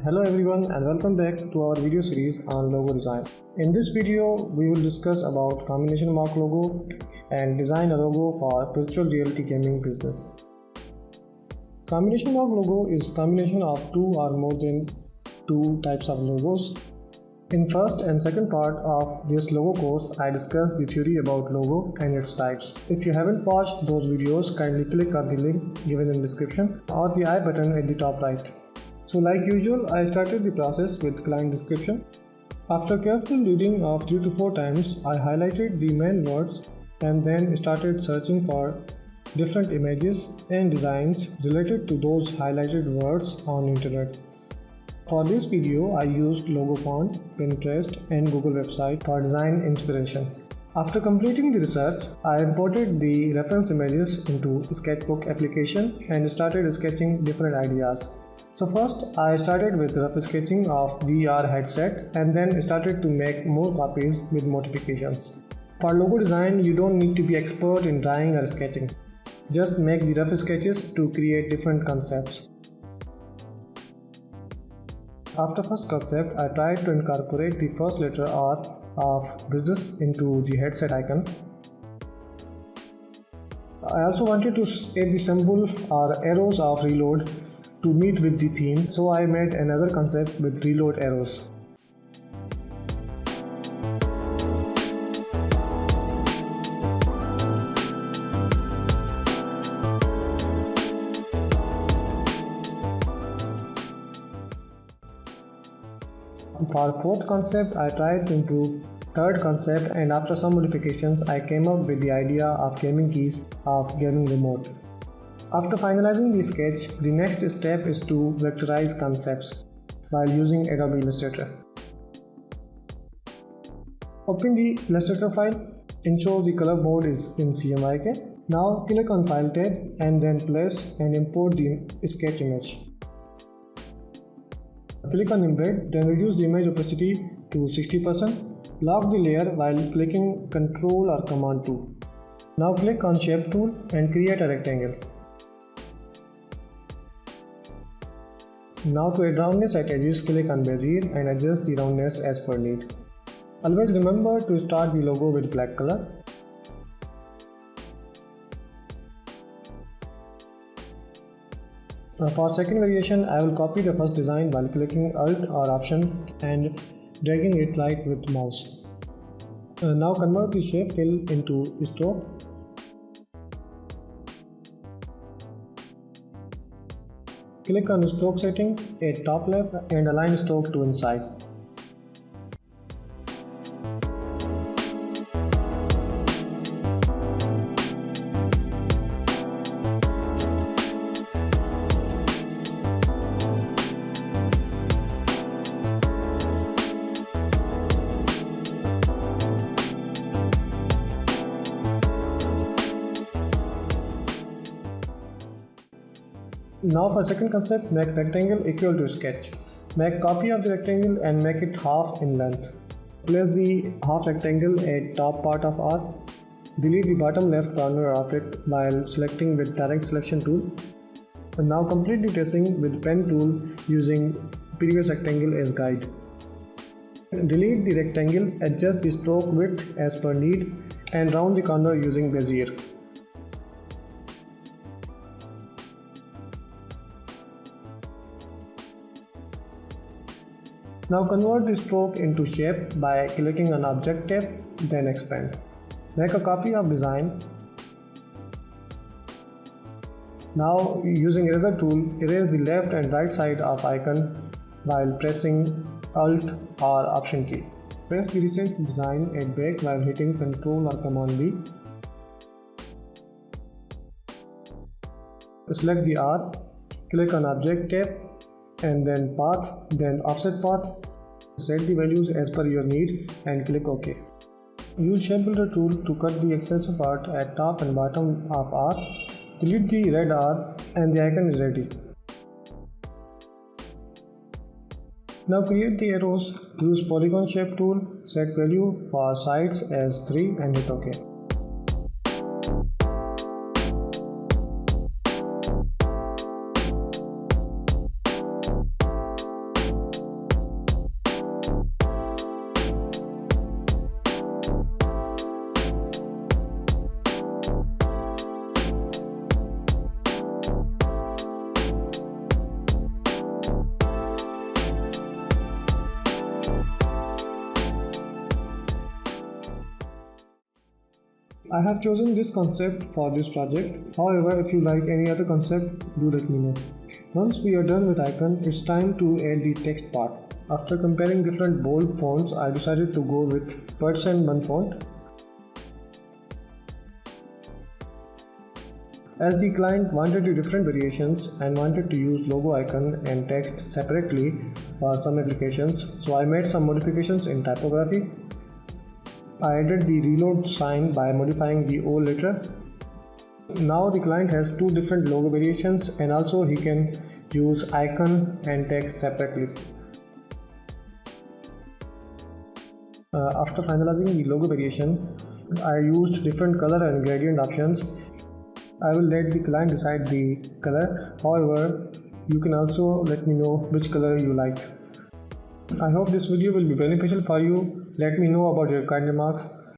Hello everyone and welcome back to our video series on logo design. In this video, we will discuss about combination mark logo and design a logo for virtual reality gaming business. Combination mark logo is combination of two or more than two types of logos. In first and second part of this logo course, I discussed the theory about logo and its types. If you haven't watched those videos, kindly click on the link given in the description or the I button at the top right. So like usual, I started the process with client description. After careful reading of 3 to 4 times, I highlighted the main words and then started searching for different images and designs related to those highlighted words on internet. For this video, I used logo font, Pinterest and Google website for design inspiration. After completing the research, I imported the reference images into Sketchbook application and started sketching different ideas. So first, I started with rough sketching of VR headset and then started to make more copies with modifications. For logo design, you don't need to be expert in drawing or sketching. Just make the rough sketches to create different concepts. After first concept, I tried to incorporate the first letter R of business into the headset icon. I also wanted to add the symbol or arrows of reload to meet with the theme, so I made another concept with reload arrows. For fourth concept, I tried to improve third concept, and after some modifications, I came up with the idea of gaming keys of gaming remote. After finalizing the sketch, the next step is to vectorize concepts while using Adobe Illustrator. Open the Illustrator file, ensure the color mode is in CMYK. Now click on File tab and then place and import the sketch image. Click on Embed, then reduce the image opacity to 60%. Lock the layer while clicking Ctrl or Command 2. Now click on Shape tool and create a rectangle. Now to add roundness at edges, click on Bezier and adjust the roundness as per need. Always remember to start the logo with black color. For second variation, I will copy the first design while clicking Alt or Option and dragging it right with mouse. Now convert the shape fill into stroke. Click on stroke setting at top left and align stroke to inside. Now for second concept, make rectangle equal to sketch. Make copy of the rectangle and make it half in length. Place the half rectangle at top part of R. Delete the bottom left corner of it while selecting with direct selection tool. And now complete the tracing with pen tool using previous rectangle as guide. Delete the rectangle, adjust the stroke width as per need and round the corner using Bezier. Now convert the stroke into shape by clicking on Object tab, then expand. Make a copy of design. Now using eraser tool, erase the left and right side of icon while pressing Alt or Option key. Press the recent design at back while hitting Ctrl or Command B. Select the R, click on Object tab and then path, then offset path. Set the values as per your need and click OK. Use Shape Builder tool to cut the excess part at top and bottom of R. Delete the red R and the icon is ready. Now create the arrows. Use Polygon Shape tool, set value for sides as 3 and hit OK. I have chosen this concept for this project. However, if you like any other concept, do let me know. Once we are done with icon, it's time to add the text part. After comparing different bold fonts, I decided to go with %1 font. As the client wanted different variations and wanted to use logo icon and text separately for some applications, so I made some modifications in typography. I added the reload sign by modifying the O letter. Now the client has two different logo variations and also he can use icon and text separately. After finalizing the logo variation, I used different color and gradient options. I will let the client decide the color. However, you can also let me know which color you like. I hope this video will be beneficial for you. Let me know about your kind remarks.